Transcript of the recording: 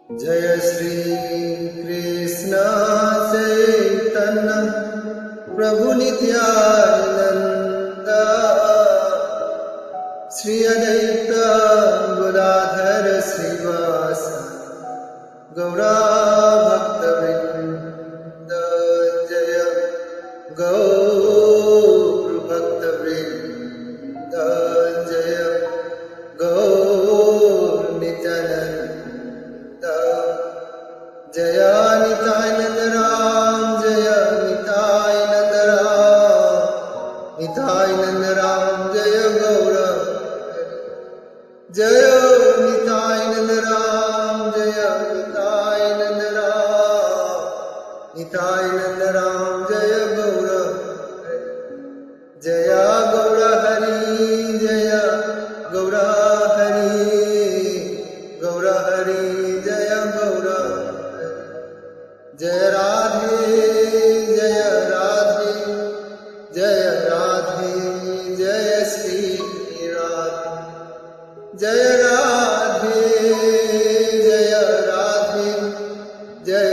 जय श्री कृष्ण चैतन्य प्रभु नित्यानंद श्री अद्वैत गदाधर श्रीवास गौरा भक्तवृंद। जय गौर भक्तवृंद, जय गौर नित्यानंद। जय निताय नंद राम, जय निताय नंद राम, निताय नंद राम जय गौर। जय निताय नंद राम, जय निताय नंद राम, निताय नंद राम जय गौर। जय गौर हरि, जय गौर हरि, गौर हरि जय गौर। जय राधे, जय राधे, जय राधे, जय श्री राधे। जय राधे, जय राधे, जय